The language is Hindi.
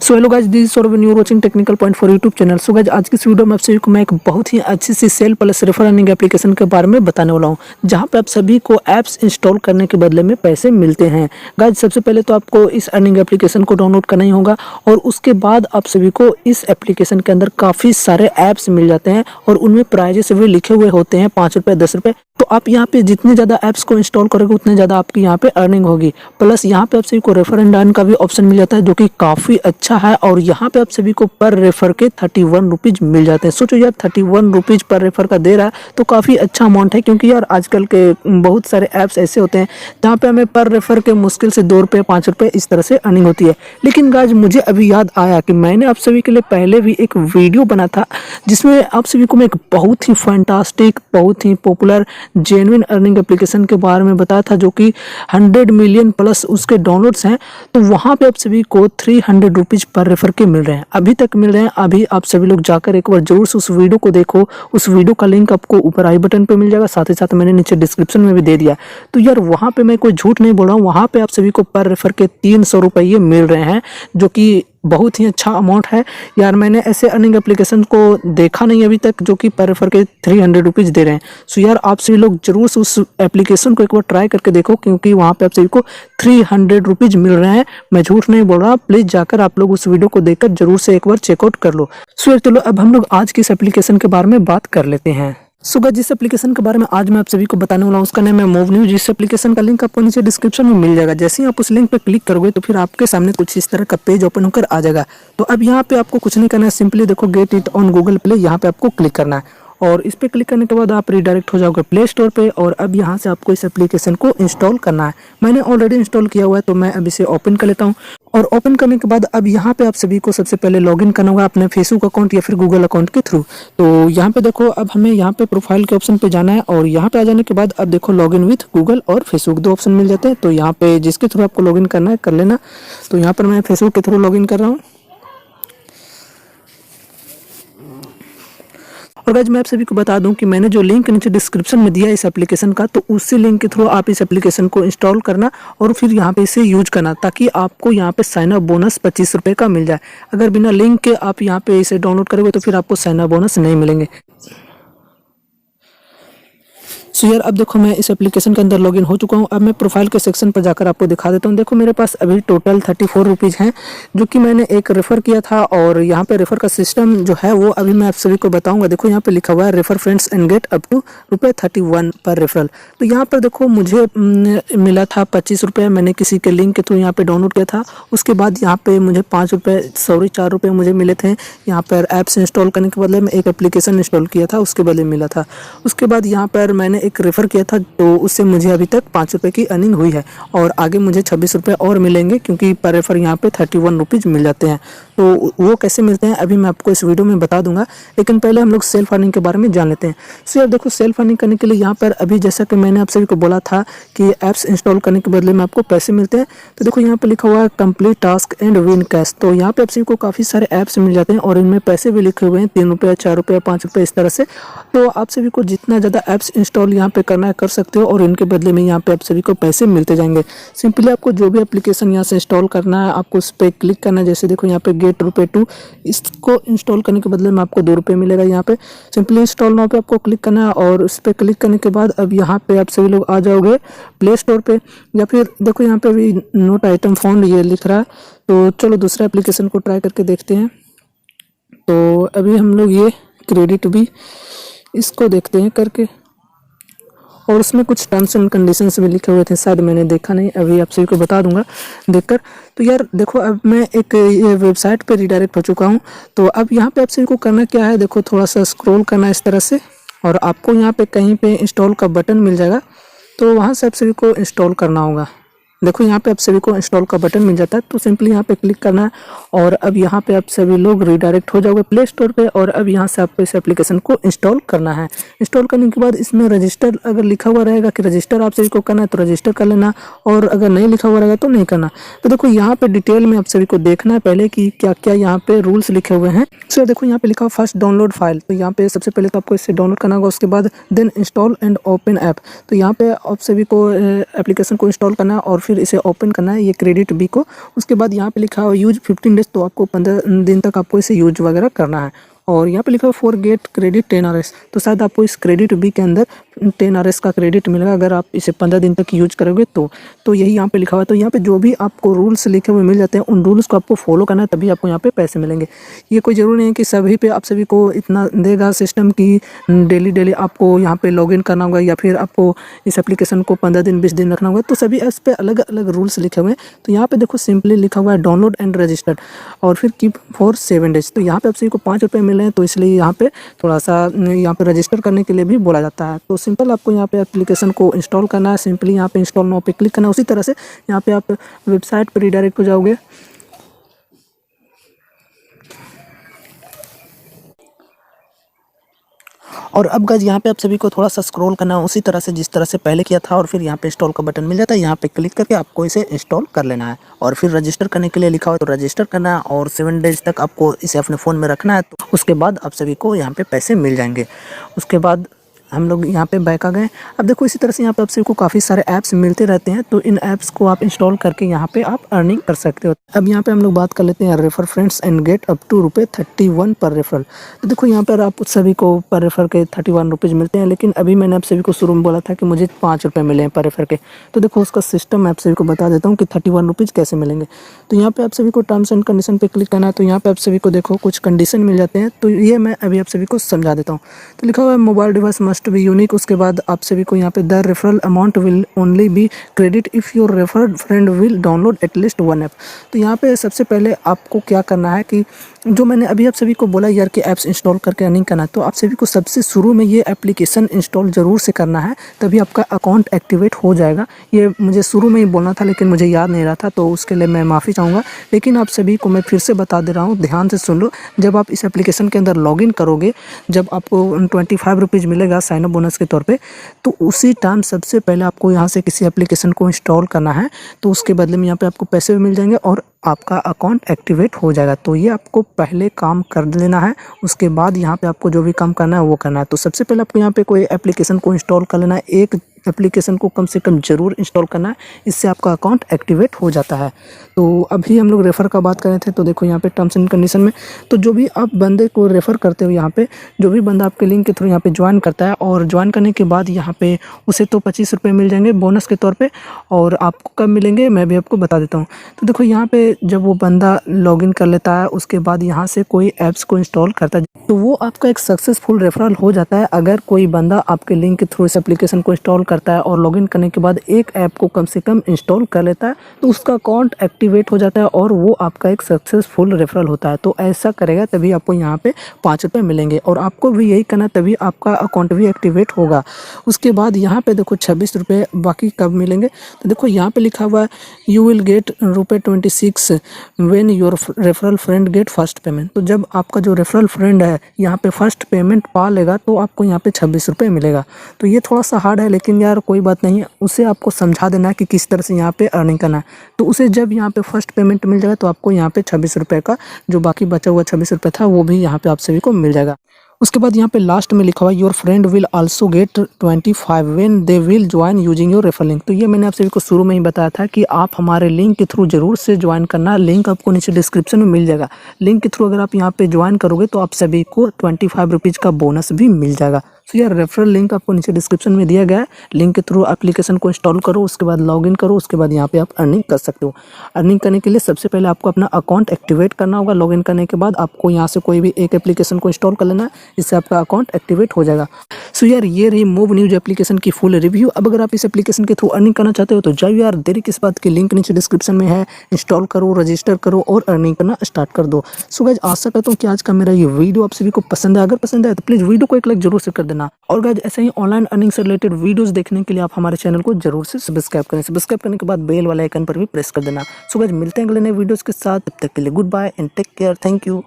So hello guys, this is Saurabh, you watching technical point for YouTube channel. So guys, आज की इस वीडियो में आप सभी को मैं एक बहुत ही अच्छी सी sell plus refer earning application के बारे में बताने वाला हूं, जहां पे आप सभी को ऐप्स इंस्टॉल करने के बदले में पैसे मिलते हैं। गाइस, सबसे पहले तो आपको इस अर्निंग एप्लीकेशन को डाउनलोड करना ही होगा और उसके बाद आप सभी को इस एप्लीकेशन के अंदर काफ़ी सारे ऐप्स मिल जाते हैं और उनमें प्राइजेस भी लिखे हुए होते हैं, 5 रुपये, 10 रुपये। तो आप यहाँ पे जितने ज़्यादा ऐप्स को इंस्टॉल करोगे उतने ज़्यादा आपकी यहाँ पे अर्निंग होगी। प्लस यहाँ पे आप सभी को रेफर एंड अर्न का भी ऑप्शन मिल जाता है, जो कि काफ़ी अच्छा है। और यहाँ पे आप सभी को पर रेफर के 31 रुपीज़ मिल जाते हैं। सोचो यार, 31 रुपीज़ पर रेफर का दे रहा है तो काफ़ी अच्छा अमाउंट है, क्योंकि यार आजकल के बहुत सारे ऐप्स ऐसे होते हैं जहाँ पे हमें पर रेफर के मुश्किल से 2 रुपये, 5 रुपये इस तरह से अर्निंग होती है। लेकिन गाइस, मुझे अभी याद आया कि मैंने आप सभी के लिए पहले भी एक वीडियो बना था, जिसमें आप सभी को मैं एक बहुत ही फैंटास्टिक, बहुत ही पॉपुलर जेन्युइन अर्निंग एप्लीकेशन के बारे में बताया था, जो कि 100 मिलियन प्लस उसके डाउनलोड्स हैं। तो वहाँ पे आप सभी को 300 रुपीज़ पर रेफर के मिल रहे हैं, अभी तक मिल रहे हैं। अभी आप सभी लोग जाकर एक बार जरूर से उस वीडियो को देखो। उस वीडियो का लिंक आपको ऊपर आई बटन पे मिल जाएगा, साथ ही साथ मैंने नीचे डिस्क्रिप्शन में भी दे दिया। तो यार, वहाँ पे मैं कोई झूठ नहीं बोल रहा हूँ, वहाँ पे आप सभी को पर रेफर के 300 रुपये मिल रहे हैं, जो कि बहुत ही अच्छा अमाउंट है। यार, मैंने ऐसे अर्निंग एप्लीकेशन को देखा नहीं अभी तक जो कि पर रेफर के 300 रुपीज़ दे रहे हैं। सो यार, आप सभी लोग जरूर से उस एप्लीकेशन को एक बार ट्राई करके देखो, क्योंकि वहाँ पे आप सभी को 300 रुपीज़ मिल रहे हैं। मैं झूठ नहीं बोल रहा, प्लीज़ जाकर आप लोग उस वीडियो को देखकर जरूर से एक बार चेकआउट कर लो। सो यार, चलो अब हम लोग आज की इस एप्लीकेशन के बारे में बात कर लेते हैं। सो गाइस, जिस एप्लीकेशन के बारे में आज मैं आप सभी को बताने वाला हूँ उसका नाम है MobNews। जिस एप्लीकेशन का लिंक आपको नीचे डिस्क्रिप्शन में मिल जाएगा। जैसे ही आप उस लिंक पर क्लिक करोगे तो फिर आपके सामने कुछ इस तरह का पेज ओपन होकर आ जाएगा। तो अब यहाँ पे आपको कुछ नहीं करना है, सिंपली देखो get it on Google play, यहाँ पे आपको क्लिक करना है और इस पर क्लिक करने के बाद आप रिडायरेक्ट हो जाओगे प्ले स्टोर पे। और अब यहाँ से आपको इस एप्लीकेशन को इंस्टॉल करना है। मैंने ऑलरेडी इंस्टॉल किया हुआ है, तो मैं अब इसे ओपन कर लेता हूँ। और ओपन करने के बाद अब यहाँ पे आप सभी को सबसे पहले लॉगिन करना होगा अपने फेसबुक अकाउंट या फिर गूगल अकाउंट के थ्रू। तो यहाँ पे देखो, अब हमें यहाँ पे प्रोफाइल के ऑप्शन पे जाना है और यहाँ पे आ जाने के बाद अब देखो लॉगिन विथ गूगल और फेसबुक, 2 ऑप्शन मिल जाते हैं। तो यहाँ पे जिसके थ्रू आपको लॉगिन करना है कर लेना। तो यहाँ पर मैं फेसबुक के थ्रू लॉगिन कर रहा हूँ। और गाइस, मैं आप सभी को बता दूं कि मैंने जो लिंक नीचे डिस्क्रिप्शन में दिया है इस एप्लीकेशन का, तो उसी लिंक के थ्रू आप इस एप्लीकेशन को इंस्टॉल करना और फिर यहाँ पे इसे यूज करना, ताकि आपको यहाँ पे साइन अप बोनस 25 रुपये का मिल जाए। अगर बिना लिंक के आप यहाँ पे इसे डाउनलोड करोगे तो फिर आपको साइन अप बोनस नहीं मिलेंगे। सो यार, अब देखो मैं इस एप्लीकेशन के अंदर लॉगिन हो चुका हूँ। अब मैं प्रोफाइल के सेक्शन पर जाकर आपको दिखा देता हूँ। देखो, मेरे पास अभी टोटल 34 रुपीज़ हैं, जो कि मैंने एक रेफ़र किया था। और यहाँ पे रेफ़र का सिस्टम जो है वो अभी मैं आप सभी को बताऊँगा। देखो, यहाँ पे लिखा हुआ है refer friends and get up to ₹31 पर रेफरल। तो यहाँ पर देखो मुझे मिला था 25 रुपये। मैंने किसी के लिंक के थ्रू यहाँ पे डाउनलोड किया था। उसके बाद यहाँ पे मुझे 4 रुपये मुझे मिले थे। यहाँ पर ऐप्स इंस्टॉल करने के बदले में एक एप्लीकेशन इंस्टॉल किया था, उसके बदले मिला था। उसके बाद यहाँ पर मैंने एक रेफ़र किया था, तो उससे मुझे अभी तक 5 रुपये की अर्निंग हुई है और आगे मुझे 26 रुपये और मिलेंगे, क्योंकि पर रेफर यहाँ पे 31 रुपीज़ मिल जाते हैं। तो वो कैसे मिलते हैं अभी मैं आपको इस वीडियो में बता दूंगा, लेकिन पहले हम लोग सेल्फ अर्निंग के बारे में जान लेते हैं। सो यार देखो, सेल्फ अर्निंग करने के लिए यहाँ पर अभी जैसा कि मैंने आप सभी को बोला था कि ऐप्स इंस्टॉल करने के बदले में आपको पैसे मिलते हैं। तो देखो, यहाँ पर लिखा हुआ है complete task and win cash. तो यहाँ पे आप सभी को काफ़ी सारे ऐप्स मिल जाते हैं और इनमें पैसे भी लिखे हुए हैं, 3 रुपये, 4 रुपये, 5 रुपये, इस तरह से। तो आप सभी को जितना ज़्यादा ऐप्स इंस्टॉल यहाँ पे करना है कर सकते हो और इनके बदले में यहाँ पे आप सभी को पैसे मिलते जाएंगे। सिंपली आपको जो भी एप्लीकेशन यहाँ से इंस्टॉल करना है, आपको उस पर क्लिक करना है। जैसे देखो यहाँ पे गेट ₹2, इसको इंस्टॉल करने के बदले में आपको 2 रुपये मिलेगा। यहाँ पे सिंपली इंस्टॉल नाउ पे आपको क्लिक करना है और उस पर क्लिक करने के बाद अब यहाँ पे आप सभी लोग आ जाओगे प्ले स्टोर पे, या फिर देखो यहाँ पे भी नोट आइटम फाउंड ये लिख रहा है। तो चलो दूसरा एप्लीकेशन को ट्राई करके देखते हैं। तो अभी हम लोग ये क्रेडिट भी इसको देखते हैं करके, और उसमें कुछ टर्म्स एंड कंडीशंस भी लिखे हुए थे, शायद मैंने देखा नहीं, अभी आप सभी को बता दूंगा देखकर। तो यार देखो, अब मैं एक ये वेबसाइट पे रिडायरेक्ट हो चुका हूँ। तो अब यहाँ पे आप सभी को करना क्या है, देखो थोड़ा सा स्क्रॉल करना है इस तरह से और आपको यहाँ पे कहीं पे इंस्टॉल का बटन मिल जाएगा। तो वहाँ से आप सभी को इंस्टॉल करना होगा। देखो, यहाँ पे आप सभी को इंस्टॉल का बटन मिल जाता है, तो सिंपली यहाँ पे क्लिक करना है और अब यहाँ पे आप सभी लोग रिडायरेक्ट हो जाओगे प्ले स्टोर पे। और अब यहाँ से आपको इस एप्लीकेशन को इंस्टॉल करना है। इंस्टॉल करने के बाद इसमें रजिस्टर अगर लिखा हुआ रहेगा कि रजिस्टर आप सभी को करना है तो रजिस्टर कर लेना, और अगर नहीं लिखा हुआ रहेगा तो नहीं करना। तो देखो, यहाँ पे डिटेल में आप सभी को देखना है पहले कि क्या क्या यहाँ पे रूल्स लिखे हुए हैं। सो देखो, यहाँ पे लिखा हुआ फर्स्ट डाउनलोड फाइल। तो यहाँ पे सबसे पहले तो आपको इसे डाउनलोड करना होगा, उसके बाद then install and open app. तो यहाँ पे आप सभी को एप्लीकेशन को इंस्टॉल करना है और फिर इसे ओपन करना है, ये क्रेडिट बी को। उसके बाद यहाँ पे लिखा हुआ यूज 15 डेज डेज, तो आपको 15 दिन तक आपको इसे यूज वगैरह करना है। और यहाँ पे लिखा है फॉर गेट क्रेडिट 10 Rs, तो शायद आपको इस क्रेडिट बी के अंदर 10 Rs का क्रेडिट मिलेगा अगर आप इसे 15 दिन तक यूज करोगे तो यही यहाँ पे लिखा हुआ है। तो यहाँ पे जो भी आपको रूल्स लिखे हुए मिल जाते हैं उन रूल्स को आपको फॉलो करना है, तभी आपको यहाँ पे पैसे मिलेंगे। ये कोई ज़रूरी नहीं है कि सभी पे आप सभी को इतना देगा सिस्टम की डेली आपको यहाँ पे लॉगिन करना होगा या फिर आपको इस एप्लीकेशन को 15 दिन 20 दिन रखना होगा। तो सभी ऐप्स पे अलग अलग रूल्स लिखे हुए हैं। तो यहाँ पे देखो सिंपली लिखा हुआ है डाउनलोड एंड रजिस्टर्ड और फिर कीप फॉर 7 डेज। तो यहाँ पे आप सभी को 5 रुपये मिले हैं, तो इसलिए यहाँ पे थोड़ा सा यहाँ पे रजिस्टर करने के लिए भी बोला जाता है। तो सिंपल आपको यहाँ पे एप्लीकेशन को इंस्टॉल करना है, सिंपली यहाँ पे इंस्टॉल नाउ पे क्लिक करना है। उसी तरह से यहाँ पे आप वेबसाइट पर रिडायरेक्ट हो जाओगे। और अब गाइस यहाँ पे आप सभी को थोड़ा सा स्क्रॉल करना है उसी तरह से जिस तरह से पहले किया था और फिर यहाँ पे इंस्टॉल का बटन मिल जाता है। यहाँ पे क्लिक करके आपको इसे इंस्टॉल कर लेना है और फिर रजिस्टर करने के लिए लिखा हुआ है तो रजिस्टर करना है और 7 डेज तक आपको इसे अपने फ़ोन में रखना है। तो उसके बाद आप सभी को यहाँ पे पैसे मिल जाएंगे। उसके बाद हम लोग यहाँ पे बैक आ गए। अब देखो इसी तरह से यहाँ पे आप सभी को काफ़ी सारे ऐप्स मिलते रहते हैं, तो इन ऐप्स को आप इंस्टॉल करके यहाँ पे आप अर्निंग कर सकते हो। अब यहाँ पे हम लोग बात कर लेते हैं refer friends and get up to ₹31 पर रेफरल। तो देखो यहाँ पर आप सभी को पर रेफर के 31 रुपीज़ मिलते हैं, लेकिन अभी मैंने आप सभी को शुरू में बोला था कि मुझे 5 रुपये मिले हैं पर रेफर के। तो देखो उसका सिस्टम मैं आप सभी को बता देता हूँ कि 31 रुपीज़ कैसे मिलेंगे। तो यहाँ पे आप सभी को टर्म्स एंड कंडीशन पे क्लिक करना है। तो यहाँ पे आप सभी को देखो कुछ कंडीशन मिल जाते हैं, तो ये मैं अभी आप सभी को समझा देता हूँ। तो लिखा हुआ है mobile device must be unique. उसके बाद आप सभी को यहाँ पे the referral amount will only be credit if your referred friend will download at least 1 app. तो यहाँ पे सबसे पहले आपको क्या करना है कि जो मैंने अभी आप सभी को बोला यार कि ऐप्स इंस्टॉल करके अर्निंग करना है, तो आप सभी को सबसे शुरू में ये एप्लीकेशन इंस्टॉल ज़रूर से करना है, तभी आपका अकाउंट एक्टिवेट हो जाएगा। ये मुझे शुरू में ही बोलना था लेकिन मुझे याद नहीं रहा था, तो उसके लिए मैं माफ़ी चाहूँगा। लेकिन आप सभी को मैं फिर से बता दे रहा हूँ, ध्यान से सुन लो। जब आप इस एप्लीकेशन के अंदर लॉगिन करोगे, जब आपको 25 रुपीज़ मिलेगा साइनअप बोनस के तौर पे, तो उसी टाइम सबसे पहले आपको यहाँ से किसी एप्लीकेशन को इंस्टॉल करना है। तो उसके बदले में यहाँ पे आपको पैसे भी मिल जाएंगे और आपका अकाउंट एक्टिवेट हो जाएगा। तो ये आपको पहले काम कर लेना है, उसके बाद यहाँ पे आपको जो भी काम करना है वो करना है। तो सबसे पहले आपको यहाँ पे कोई एप्लीकेशन को इंस्टॉल कर लेना है। एक एप्लीकेशन को कम से कम ज़रूर इंस्टॉल करना है, इससे आपका अकाउंट एक्टिवेट हो जाता है। तो अभी हम लोग रेफ़र का बात कर रहे थे, तो देखो यहाँ पे टर्म्स एंड कंडीशन में, तो जो भी आप बंदे को रेफ़र करते हो, यहाँ पे जो भी बंदा आपके लिंक के थ्रू यहाँ पे ज्वाइन करता है और ज्वाइन करने के बाद यहाँ पे उसे तो 25 रुपये मिल जाएंगे बोनस के तौर पे। और आपको कब मिलेंगे मैं भी आपको बता देता हूँ। तो देखो यहाँ पे जब वो बंदा लॉगिन कर लेता है, उसके बाद यहाँ से कोई ऐप्स को इंस्टॉल करता है, तो वो आपका एक सक्सेसफुल रेफरल हो जाता है। अगर कोई बंदा आपके लिंक के थ्रू इस एप्लीकेशन को इंस्टॉल करता है और लॉगिन करने के बाद एक ऐप को कम से कम इंस्टॉल कर लेता है, तो उसका अकाउंट एक्टिवेट हो जाता है और वो आपका एक सक्सेसफुल रेफरल होता है। तो ऐसा करेगा तभी आपको यहाँ पे 5 रुपये मिलेंगे और आपको भी यही करना, तभी आपका अकाउंट भी एक्टिवेट होगा। उसके बाद यहाँ पे देखो 26 रुपये बाकी कब मिलेंगे, तो देखो यहाँ पे लिखा हुआ है you will get ₹26 when your referral friend get first payment. तो जब आपका जो रेफरल फ्रेंड है यहाँ पे फर्स्ट पेमेंट पा लेगा तो आपको यहाँ पे 26 रुपये मिलेगा। तो ये थोड़ा सा हार्ड है, लेकिन यार कोई बात नहीं है, उसे आपको समझा देना है कि किस तरह से यहाँ पे अर्निंग करना है। तो उसे जब यहाँ पे फर्स्ट पेमेंट मिल जाएगा तो आपको यहाँ पे 26 रुपये का जो बाकी बचा हुआ 26 रुपये था वो भी यहाँ पे आप सभी को मिल जाएगा। उसके बाद यहाँ पे लास्ट में लिखा हुआ your friend will also get 25 when they will join using your referral link. तो ये मैंने आप सभी को शुरू में ही बताया था कि आप हमारे लिंक के थ्रू जरूर से ज्वाइन करना। लिंक आपको नीचे डिस्क्रिप्शन में मिल जाएगा। लिंक के थ्रू अगर आप यहाँ पे ज्वाइन करोगे तो आप सभी को 25 रुपीज़ का बोनस भी मिल जाएगा। तो यार रेफरल लिंक आपको नीचे डिस्क्रिप्शन में दिया गया है। लिंक के थ्रू एप्लीकेशन को इंस्टॉल करो, उसके बाद लॉगिन करो, उसके बाद यहाँ पे आप अर्निंग कर सकते हो। अर्निंग करने के लिए सबसे पहले आपको अपना अकाउंट एक्टिवेट करना होगा। लॉगिन करने के बाद आपको यहाँ से कोई भी एक एप्लीकेशन को इंस्टॉल कर लेना है, इससे आपका अकाउंट एक्टिवेट हो जाएगा। सो यार ये रही मोब न्यूज एप्लीकेशन की फुल रिव्यू। अब अगर आप इस एप्लीकेशन के थ्रू अर्निंग करना चाहते हो तो जाओ यार, देरी किस बात की, लिंक नीचे डिस्क्रिप्शन में है। इंस्टॉल करो, रजिस्टर करो और अर्निंग करना स्टार्ट कर दो। सो गाइस आशा करता हूँ कि आज का मेरा ये वीडियो आप सभी को पसंद है। अगर पसंद है तो प्लीज़ वीडियो को एक लाइक जरूर से कर देना। और गाइस ऐसे ही ऑनलाइन अर्निंग से रिलेटेड वीडियोस देखने के लिए आप हमारे चैनल को जरूर से सब्सक्राइब करें। सब्सक्राइब करने के बाद बेल वाले आइकन पर भी प्रेस कर देना। सो गाइस मिलते हैं अगले नए वीडियोस के साथ, तब तक के लिए good bye and take care. Thank you.